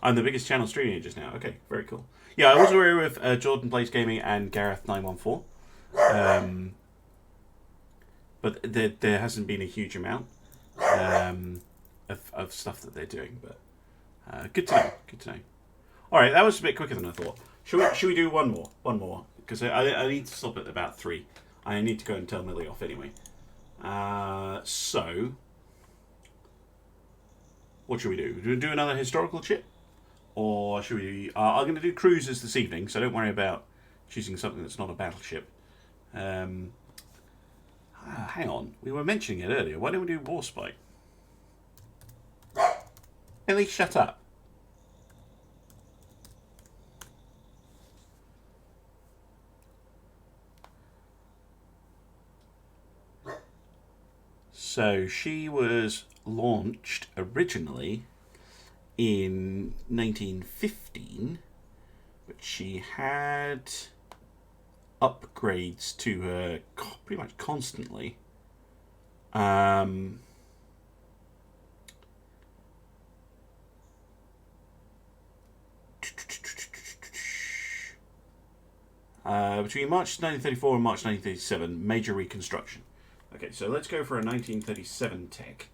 I'm the biggest channel streaming it just now. Okay, very cool. Yeah, I was aware with Jordan Plays Gaming and Gareth914. Um, but there hasn't been a huge amount of stuff that they're doing. But good to know. Good to know. All right, that was a bit quicker than I thought. Should we do one more? One more, because I need to stop at about 3. I need to go and tell Millie off anyway. So, what should we do? Do we do another historical chip? Or should we... I'm going to do cruisers this evening, so don't worry about choosing something that's not a battleship. Hang on. We were mentioning it earlier. Why don't we do Warspite? Ellie, shut up. So she was launched originally in 1915, but she had upgrades to her pretty much constantly. Between March 1934 and March 1937, major reconstruction. Okay, so let's go for a 1937 tech.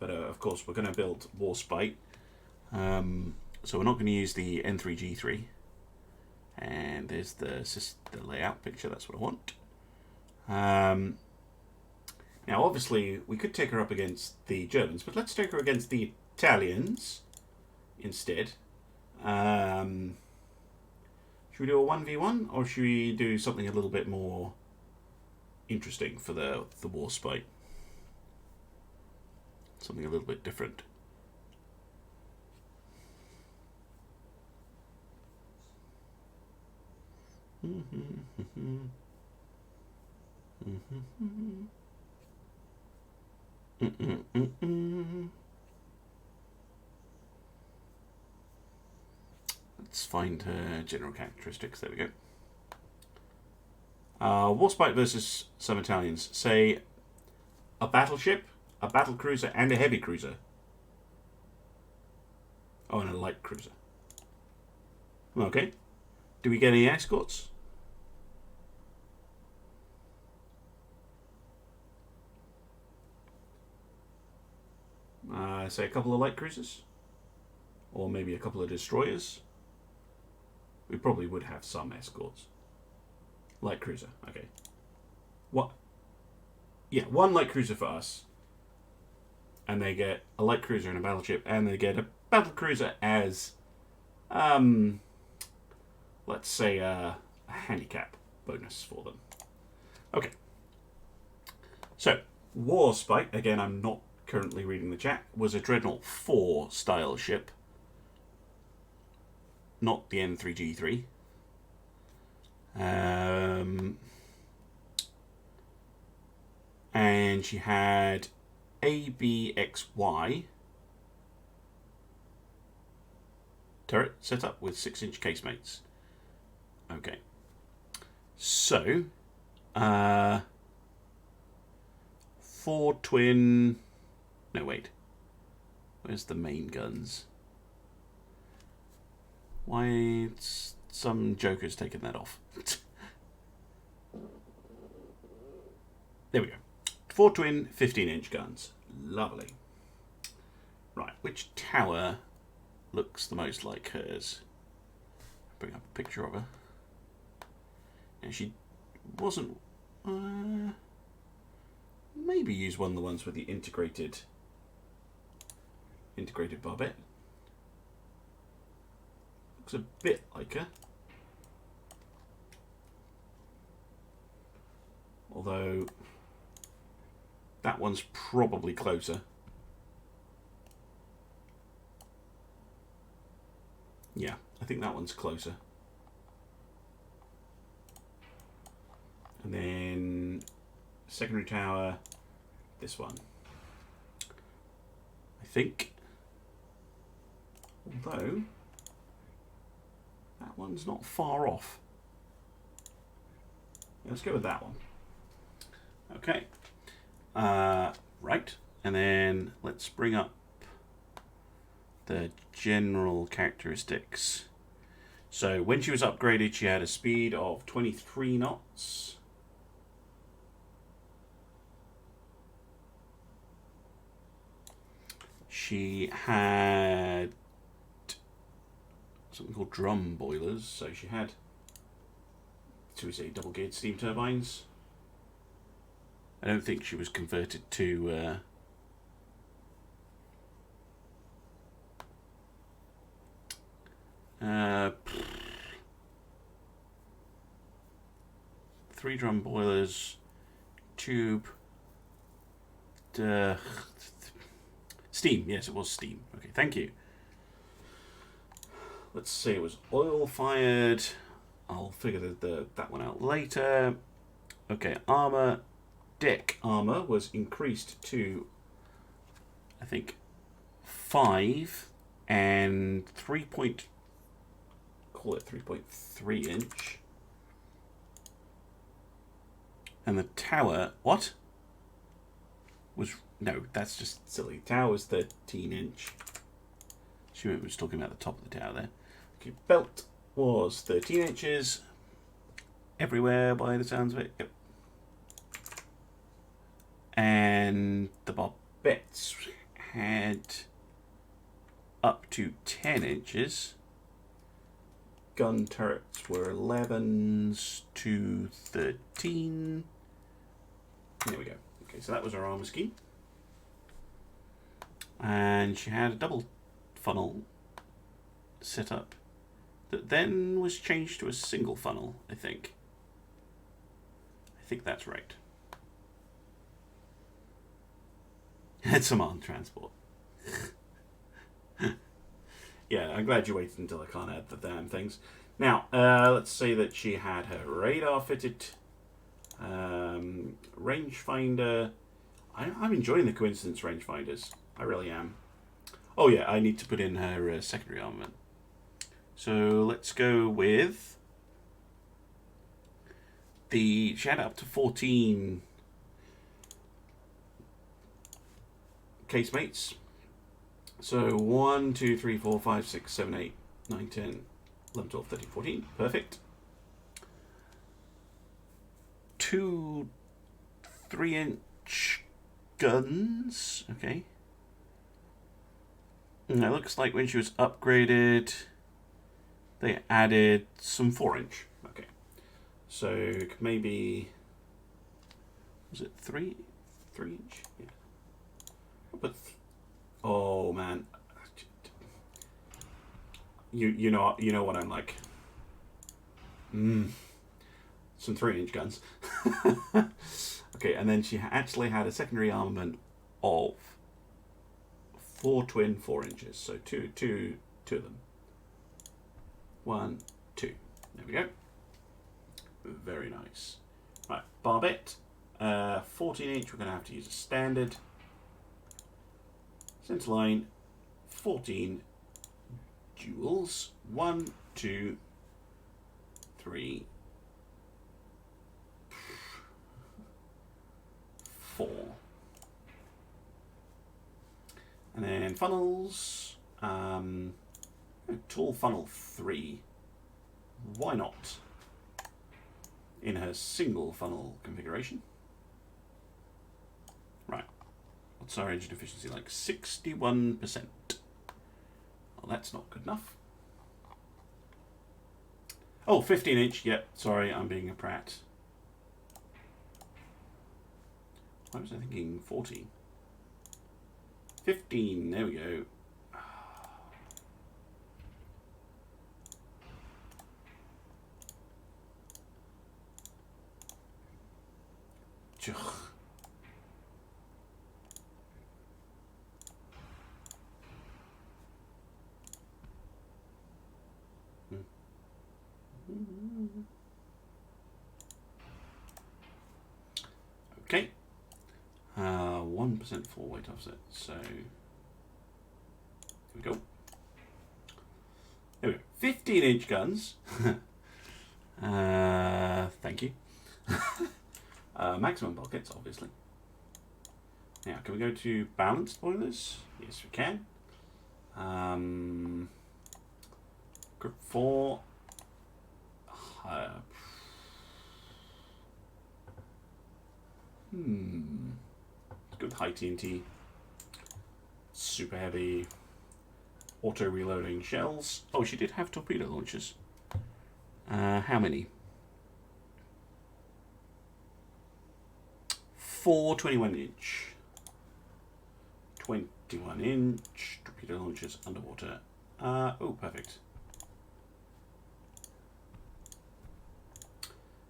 But of course, we're going to build Warspite. So we're not going to use the N3G3. And there's the layout picture. That's what I want. Now, obviously, we could take her up against the Germans, but let's take her against the Italians instead. Should we do a 1v1, or should we do something a little bit more interesting for the Warspite? Something a little bit different. Let's find her general characteristics. There we go. Warspite versus some Italians. Say a battleship, a battle cruiser, and a heavy cruiser. Oh, and a light cruiser. Okay. Do we get any escorts? Say a couple of light cruisers? Or maybe a couple of destroyers? We probably would have some escorts. Light cruiser, okay. What? Yeah, one light cruiser for us. And they get a light cruiser and a battleship, and they get a battle cruiser as, let's say, a handicap bonus for them. Okay. So, Warspite, again, I'm not currently reading the chat, was a Dreadnought 4 style ship. Not the N3G3. And she had ABXY turret set up with 6-inch casemates. Okay. So, 4 twin... No, wait. Where's the main guns? Why some joker's taken that off? There we go. 4 twin 15-inch guns. Lovely. Right, which tower looks the most like hers? Bring up a picture of her. And she wasn't... maybe use one of the ones with the integrated barbette. Looks a bit like her. Although that one's probably closer. Yeah, I think that one's closer. And then secondary tower, this one. I think. Although that one's not far off. Let's go with that one. Okay. Right. And then let's bring up the general characteristics. So when she was upgraded, she had a speed of 23 knots. She had something called drum boilers. So she had, should we say, double geared steam turbines. I don't think she was converted to three drum boilers, tube, steam. Yes, it was steam. Okay, thank you. Let's say it was oil fired. I'll figure that one out later. Okay, armor. Deck armor was increased to, I think, 5 and 3.3 inch. And the tower, what? No, that's just silly. Tower's 13 inch. She was talking about the top of the tower there. Okay, belt was 13 inches. Everywhere by the sounds of it. Yep. And the barbettes had up to 10 inches. Gun turrets were 11s to 13. There we go. Okay, so that was our armor scheme. And she had a double funnel set up that then was changed to a single funnel, I think. I think that's right. It's some armed transport. Yeah, I'm glad you waited until I can't add the damn things. Now, let's say that she had her radar fitted. Rangefinder. I'm enjoying the coincidence rangefinders. I really am. Oh yeah, I need to put in her secondary armament. So let's go with she had up to 14 casemates. So 1, 2, 3, 4, 5, 6, 7, 8, 9, 10, 11, 12, 13, 14. Perfect. 2 3-inch guns. Okay. And it looks like when she was upgraded, they added some 4-inch. Okay. So maybe, was it 3-inch? Yeah. But oh man, you know what I'm like. Some 3-inch guns. Okay, and then she actually had a secondary armament of 4 twin 4-inches, so two of them. 1, 2. There we go. Very nice. Right, barbette. 14-inch. We're going to have to use a standard. Centre line, 14 jewels. 1, 2, 3, 4. And then funnels. Tall funnel 3. Why not? In her single funnel configuration. Right. What's our engine efficiency like? 61%. Well, that's not good enough. Oh, 15-inch. Yep, sorry, I'm being a prat. Why was I thinking 14? 15, there we go. Okay. 1% full weight offset, so here we go. There we go. 15-inch guns. Thank you. Maximum buckets, obviously. Now, can we go to balanced boilers? Yes, we can. Group 4. Good high TNT. Super heavy. Auto reloading shells. Oh, she did have torpedo launchers. How many? 4 21-inch. 21-inch torpedo launchers underwater. Oh, perfect.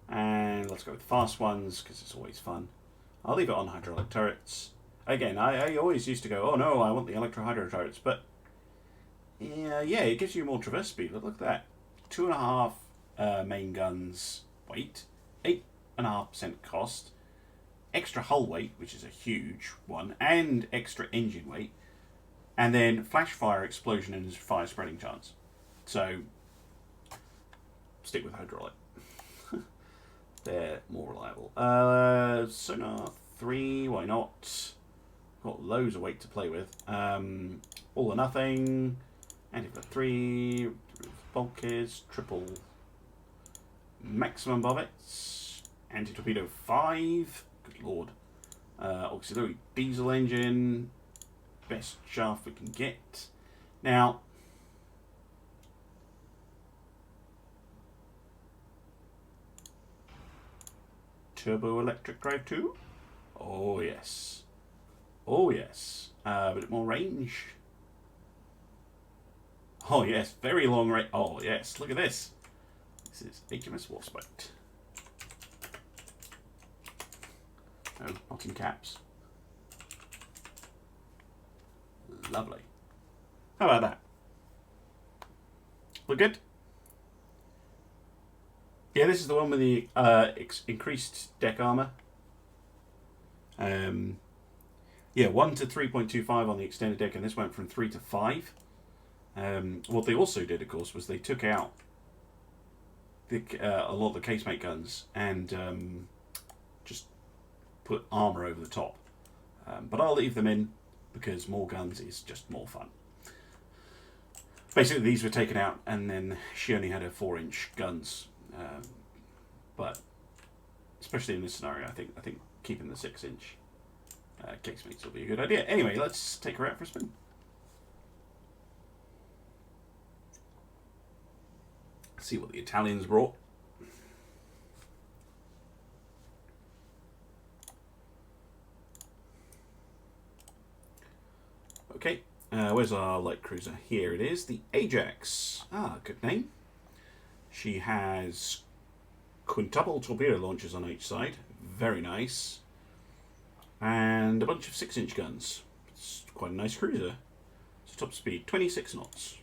And let's go with fast ones, because it's always fun. I'll leave it on hydraulic turrets. Again, I always used to go, oh no, I want the electro-hydro turrets, but yeah, it gives you more traverse speed. Look at that. 2.5 main guns weight, 8.5% cost, extra hull weight, which is a huge one, and extra engine weight, and then flash fire, explosion, and fire spreading chance. So, stick with hydraulic. They're more reliable. Sonar 3, why not? Got loads of weight to play with. All or nothing. Anti-flip 3, bulkheads, triple maximum bobbets, anti-torpedo 5, good lord. Auxiliary diesel engine, best shaft we can get. Now, turbo electric drive 2? Oh yes. Oh yes. A bit more range. Oh yes, very long range. Oh yes, look at this. This is HMS Warspite. No, not in caps. Lovely. How about that? Look good? Yeah, this is the one with the increased deck armor. Yeah, 1 to 3.25 on the extended deck, and this went from 3 to 5. What they also did, of course, was they took out a lot of the casemate guns and just put armor over the top. But I'll leave them in because more guns is just more fun. Basically, these were taken out, and then she only had her 4-inch guns. But especially in this scenario, I think keeping the 6-inch casemates will be a good idea. Anyway, let's take her out for a spin. See what the Italians brought. Okay, where's our light cruiser? Here it is, the Ajax. Ah, good name. She has quintuple torpedo launchers on each side. Very nice. And a bunch of 6-inch guns. It's quite a nice cruiser. It's top speed, 26 knots.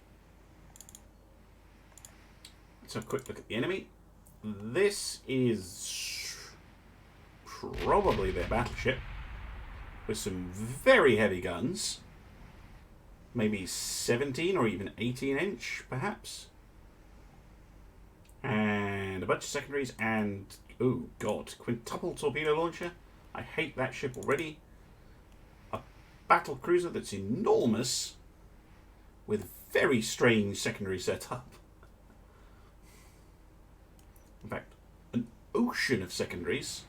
Let's have a quick look at the enemy. This is probably their battleship with some very heavy guns. Maybe 17 or even 18-inch, perhaps. And a bunch of secondaries and, oh god, quintuple torpedo launcher. I hate that ship already. A battle cruiser that's enormous with very strange secondary setup. In fact, an ocean of secondaries.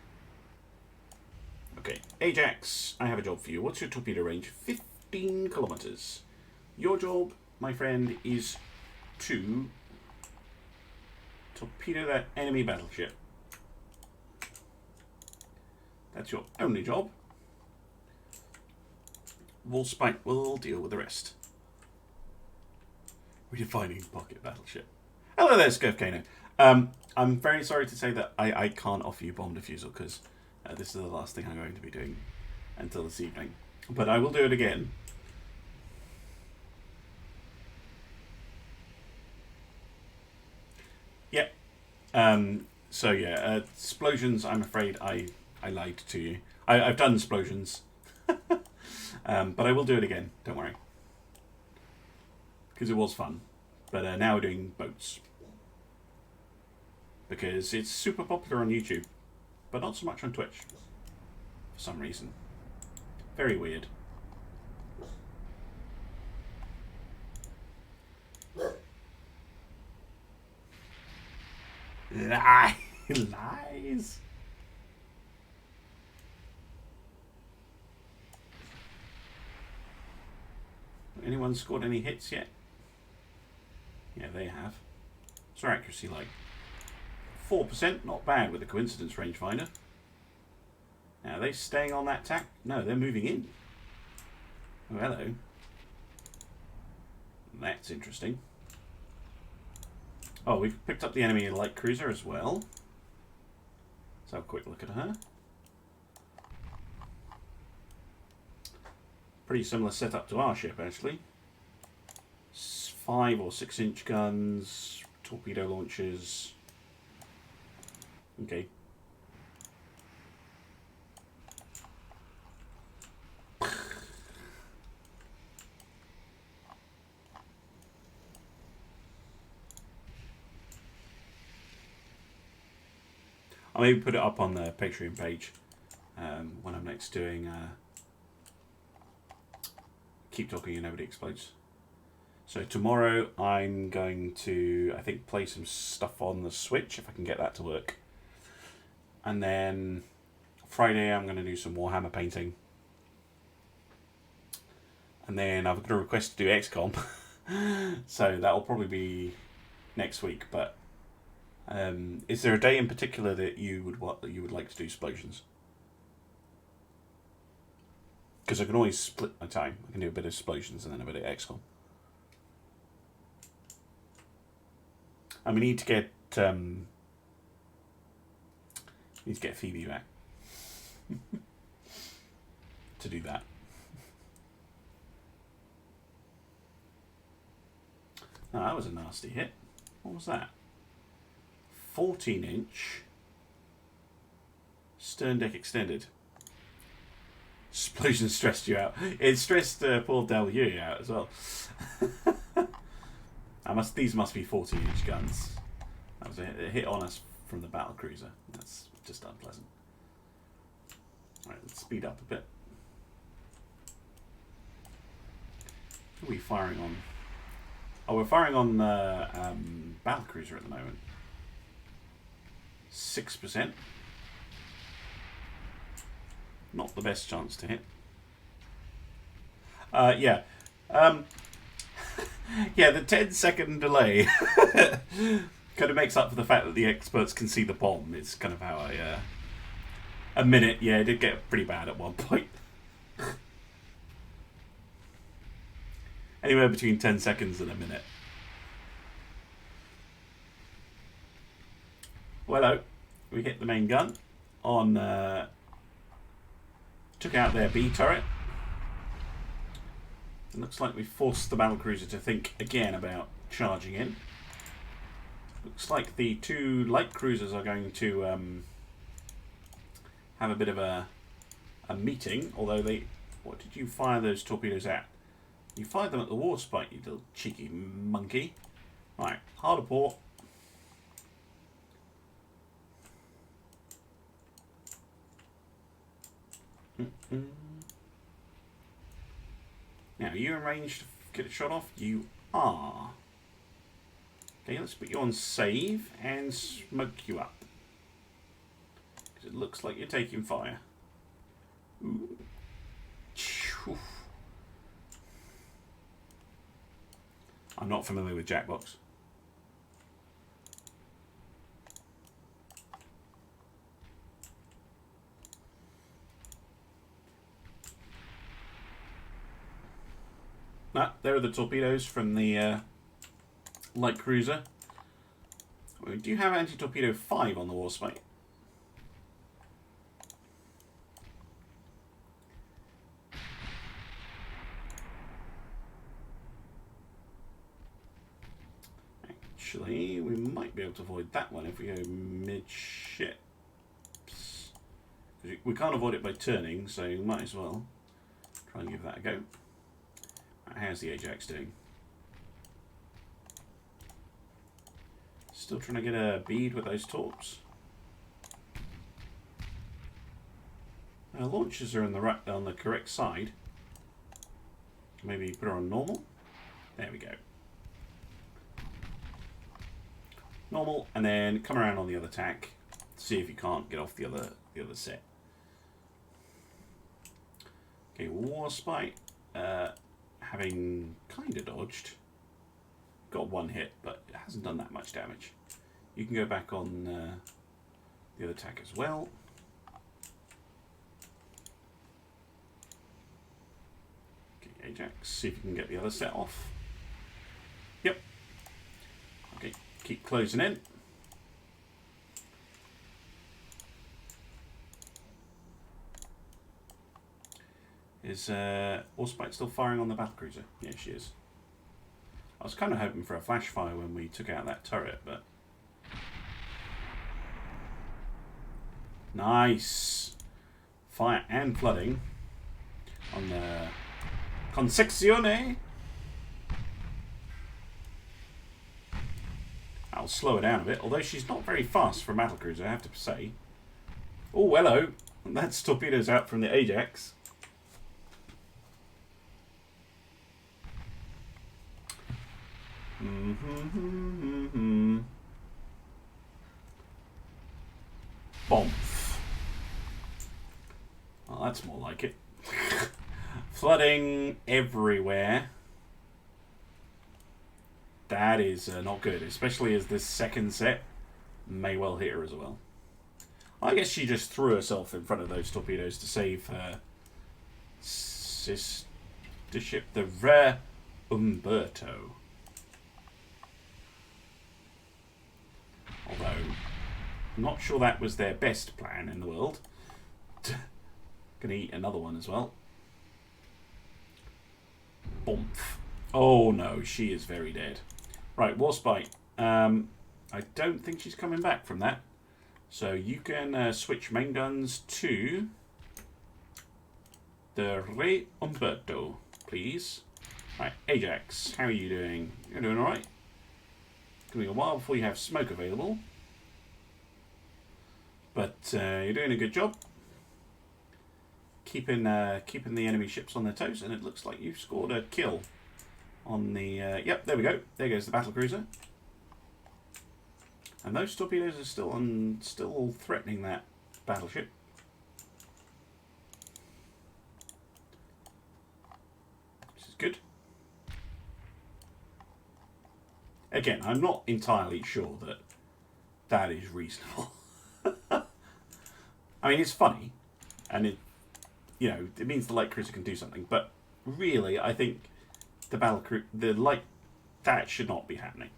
Okay, Ajax, I have a job for you. What's your torpedo range? 15 kilometers. Your job, my friend, is to torpedo that enemy battleship. That's your only job. Warspite will deal with the rest. Redefining pocket battleship. Hello there, scurvekano. I'm very sorry to say that I can't offer you bomb defusal because this is the last thing I'm going to be doing until this evening. But I will do it again. Yep. So yeah, explosions, I'm afraid I lied to you. I've done explosions. But I will do it again, don't worry. Because it was fun. But now we're doing boats. Because it's super popular on YouTube. But not so much on Twitch. For some reason. Very weird. Lies. Anyone scored any hits yet? Yeah, they have. What's their accuracy like? 4%, not bad with the coincidence rangefinder. Now, are they staying on that tack? No, they're moving in. Oh, hello. That's interesting. Oh, we've picked up the enemy light cruiser as well. Let's have a quick look at her. Pretty similar setup to our ship, actually. 5 or 6 inch guns, torpedo launchers. Okay. I'll maybe put it up on the Patreon page when I'm next doing Keep Talking and Nobody Explodes. So tomorrow I'm going to, I think, play some stuff on the Switch, if I can get that to work. And then Friday I'm going to do some Warhammer painting. And then I've got a request to do XCOM. So that'll probably be next week. But is there a day in particular that you would like to do explosions? Because I can always split my time. I can do a bit of explosions and then a bit of XCOM. And we need to get Phoebe back to do that. Oh, that was a nasty hit. What was that? 14-inch stern deck extended. Explosion stressed you out. It stressed Paul Delvaux out as well. These must be 14-inch guns. That was a hit on us from the battle cruiser. That's just unpleasant. Alright, let's speed up a bit. Who are we firing on? Oh, we're firing on the battle cruiser at the moment. 6%. Not the best chance to hit. Yeah. Yeah, the 10-second delay kind of makes up for the fact that the experts can see the bomb. It's kind of how I... a minute, yeah, it did get pretty bad at one point. Anywhere between 10 seconds and a minute. Well, we hit the main gun on... took out their B turret. It looks like we forced the battlecruiser to think again about charging in. Looks like the two light cruisers are going to have a bit of a meeting, although they... What did you fire those torpedoes at? You fired them at the Warspite, you little cheeky monkey. Right, harder port. Now, are you in range to get a shot off? You are. Okay, let's put you on save and smoke you up. Because it looks like you're taking fire. Ooh. I'm not familiar with Jackbox. There are the torpedoes from the light cruiser. We do have anti-torpedo 5 on the Warspite. Actually, we might be able to avoid that one if we go midships. We can't avoid it by turning, so we might as well try and give that a go. How's the Ajax doing? Still trying to get a bead with those torps. Our launchers are on the correct side. Maybe put her on normal. There we go. Normal, and then come around on the other tack. See if you can't get off the other set. Okay, Warspite, having kind of dodged. Got one hit, but it hasn't done that much damage. You can go back on the other tack as well. Okay, Ajax, see if you can get the other set off. Yep. Okay, keep closing in. Is Warspite still firing on the battlecruiser? Yeah, she is. I was kind of hoping for a flash fire when we took out that turret, but... Nice! Fire and flooding on the Concezione. I'll slow her down a bit, although she's not very fast for a battlecruiser, I have to say. Oh, hello! That's torpedoes out from the Ajax. Bombs. Well, that's more like it. Flooding everywhere. That is not good, especially as this second set may well hit her as well. I guess she just threw herself in front of those torpedoes to save her sister ship, the Rare Umberto. Although, I'm not sure that was their best plan in the world. Gonna eat another one as well. Bomph. Oh no, she is very dead. Right, Warspite. I don't think she's coming back from that. So you can switch main guns to the Re Umberto, please. Right, Ajax, how are you doing? You're doing alright? It's going to be a while before you have smoke available. But you're doing a good job. Keeping the enemy ships on their toes, and it looks like you've scored a kill on the... yep, there we go. There goes the battlecruiser. And those torpedoes are still threatening that battleship. This is good. Again, I'm not entirely sure that that is reasonable. I mean, it's funny, and it, you know, it means the light cruiser can do something. But really, I think that should not be happening.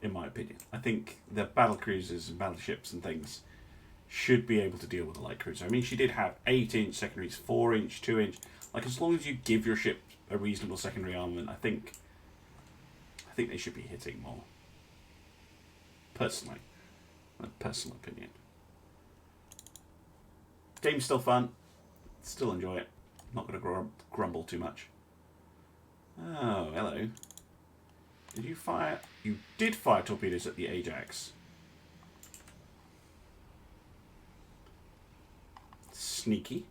In my opinion, I think the battle cruisers and battleships and things should be able to deal with a light cruiser. I mean, she did have 8-inch secondaries, 4-inch, 2-inch. Like, as long as you give your ship a reasonable secondary armament, I think they should be hitting more. Personally, my personal opinion. Game's still fun. Still enjoy it. Not going to grumble too much. Oh, hello. Did you fire? You did fire torpedoes at the Ajax. Sneaky.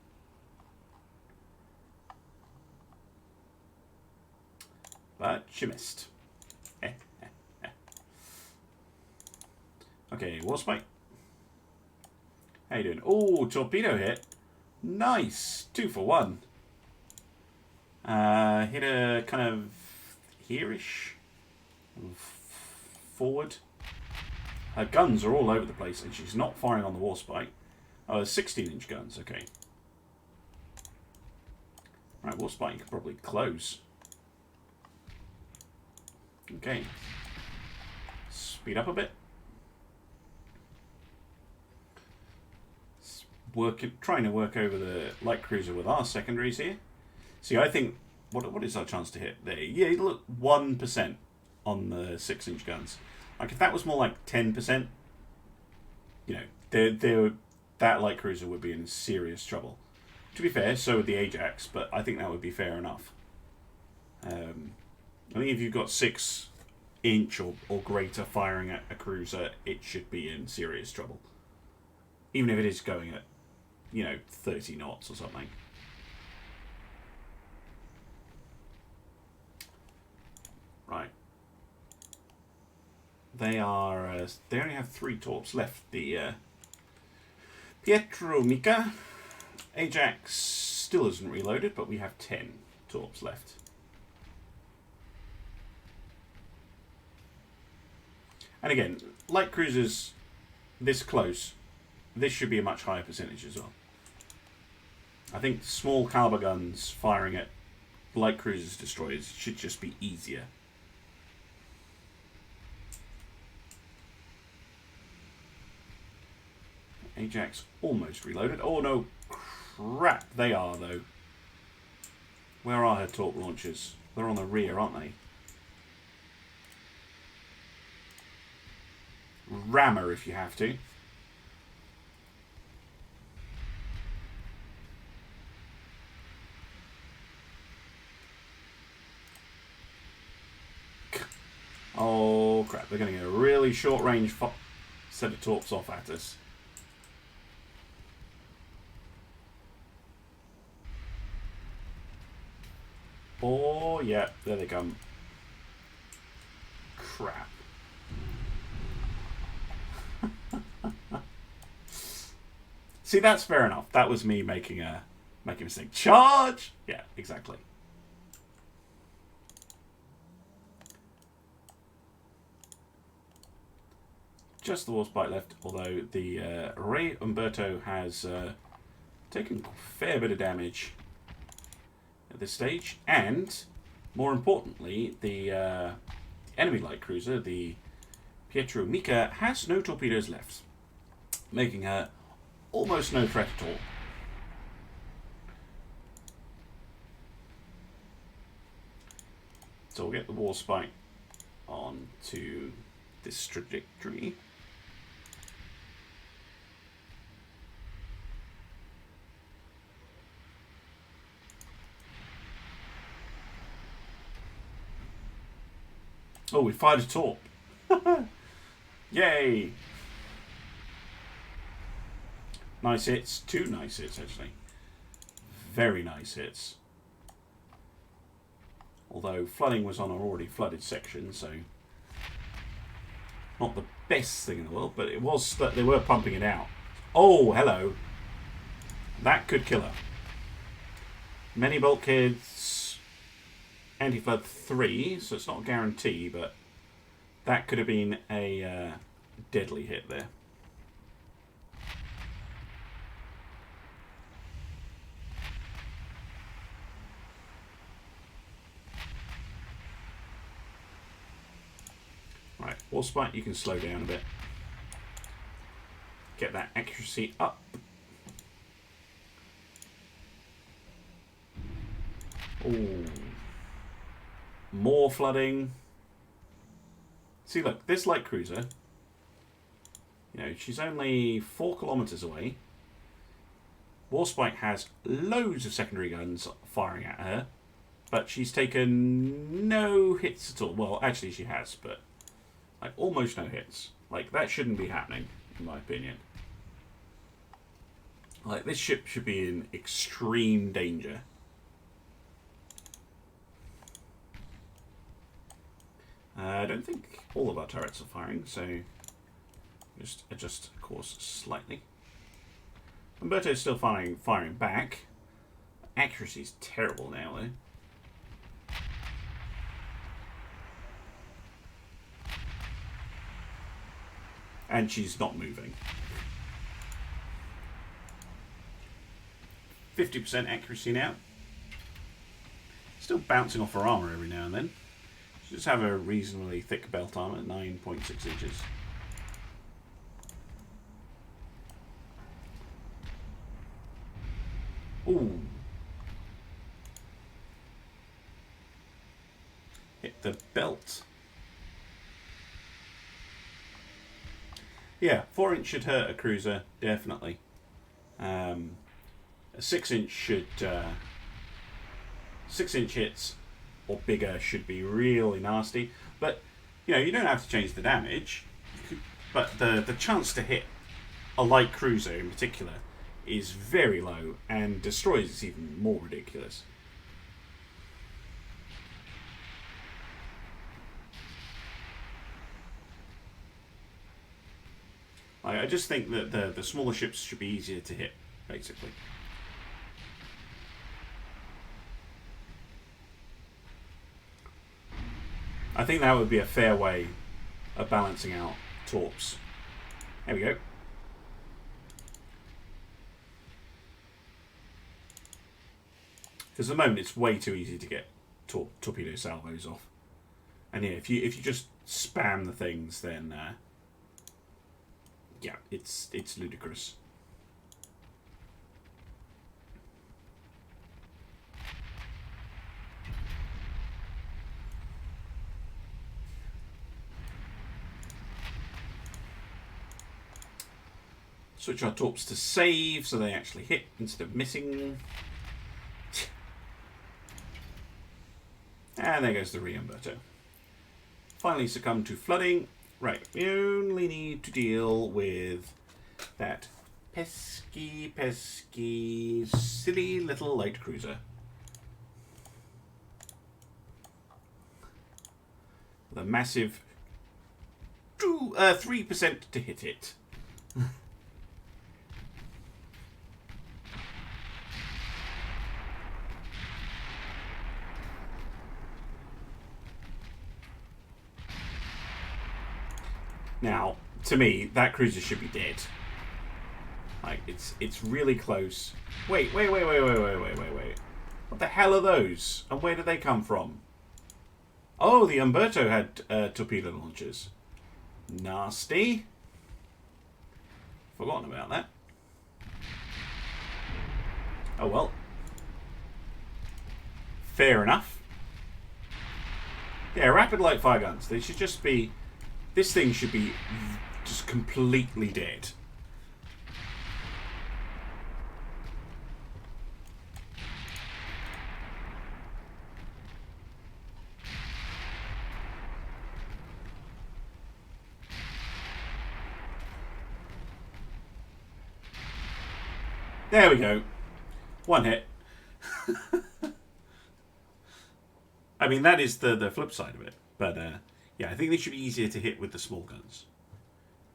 But she missed. Okay, Warspite. How you doing? Oh, torpedo hit. Nice. 2 for 1. Hit a kind of here-ish. Forward. Her guns are all over the place, and she's not firing on the Warspite. Oh, 16-inch guns. Okay. Right, Warspite, you could probably close. Okay. Speed up a bit. Trying to work over the light cruiser with our secondaries here. See, I think what is our chance to hit there? Yeah, look, 1% on the 6-inch guns. Like, if that was more like 10%, you know, that light cruiser would be in serious trouble. To be fair, so would the Ajax, but I think that would be fair enough. I think if you've got 6-inch or greater firing at a cruiser, it should be in serious trouble. Even if it is going at, you know, 30 knots or something. Right. They are. They only have 3 torps left. The Pietro Mica, Ajax still isn't reloaded, but we have 10 torps left. And again, light cruisers this close, this should be a much higher percentage as well. I think small caliber guns firing at light cruisers destroyers should just be easier. Ajax almost reloaded. Oh no, crap, they are though. Where are her torp launchers? They're on the rear, aren't they? Rammer if you have to. Oh crap, they're going to get a really short range set of torps off at us. Oh yeah, there they come. Crap. See, that's fair enough. That was me making a mistake. Charge! Yeah, exactly. Just the Warspite left, although the Rey Umberto has taken a fair bit of damage at this stage, and more importantly, the enemy light cruiser, the Pietro Mica, has no torpedoes left, making her almost no threat at all. So we'll get the Warspite on to this trajectory. Oh, we fired a torp. Yay! Nice hits. 2 nice hits, actually. Very nice hits. Although flooding was on an already flooded section, so not the best thing in the world, but it was that they were pumping it out. Oh, hello. That could kill her. Many bulkheads, anti-flood 3, so it's not a guarantee, but that could have been a deadly hit there. Right, Warspite, you can slow down a bit. Get that accuracy up. Ooh. More flooding. See, look, this light cruiser, you know, she's only 4 kilometers away. Warspite has loads of secondary guns firing at her, but she's taken no hits at all. Well, actually she has, but like almost no hits. Like, that shouldn't be happening, in my opinion. Like, this ship should be in extreme danger. I don't think all of our turrets are firing, so just adjust course slightly. Umberto's still firing back. Accuracy's terrible now, though. And she's not moving. 50% accuracy now. Still bouncing off her armour every now and then. Just have a reasonably thick belt armour, 9.6 inches. Ooh. Hit the belt. Yeah, 4-inch should hurt a cruiser, definitely. A 6-inch should... 6-inch hits or bigger should be really nasty. But, you know, you don't have to change the damage. But the chance to hit a light cruiser in particular is very low, and destroys is even more ridiculous. I just think that the smaller ships should be easier to hit, basically. I think that would be a fair way of balancing out torps. There we go. Because at the moment it's way too easy to get torpedo salvos off. And yeah, if you just spam the things, then yeah, it's ludicrous. Switch our torps to save so they actually hit instead of missing. And there goes the re-Umberto. Finally succumbed to flooding. Right, we only need to deal with that pesky, silly little light cruiser. The massive 3% to hit it. Now, to me, that cruiser should be dead. Like, it's really close. Wait. What the hell are those? And where did they come from? Oh, the Umberto had torpedo launchers. Nasty. Forgotten about that. Oh well. Fair enough. Yeah, rapid light fire guns. They should just be... This thing should be just completely dead. There we go. One hit. I mean, that is the flip side of it. But, yeah, I think they should be easier to hit with the small guns.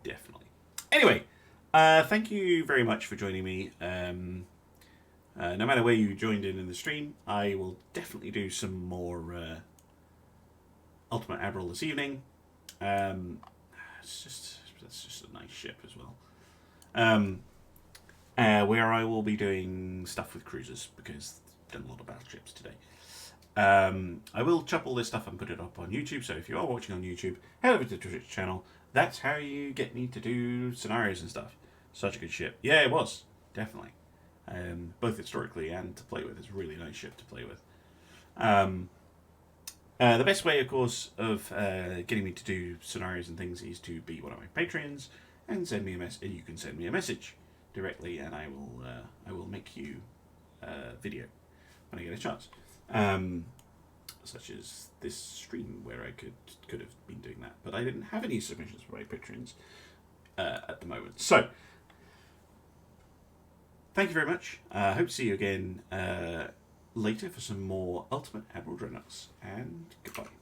Definitely. Anyway, thank you very much for joining me. No matter where you joined in the stream, I will definitely do some more Ultimate Admiral this evening. That's just a nice ship as well. Where I will be doing stuff with cruisers, because I've done a lot of battleships today. I will chop all this stuff and put it up on YouTube, so if you are watching on YouTube, head over to the Twitch channel. That's how you get me to do scenarios and stuff. Such a good ship. Yeah, it was. Definitely. Both historically and to play with. It's a really nice ship to play with. The best way, of course, of getting me to do scenarios and things is to be one of my Patreons and send me a message. You can send me a message directly, and I will make you a video when I get a chance. Such as this stream where I could have been doing that, but I didn't have any submissions for my patrons at the moment. So, thank you very much. I hope to see you again later for some more Ultimate Admiral Dreadnoughts, and goodbye.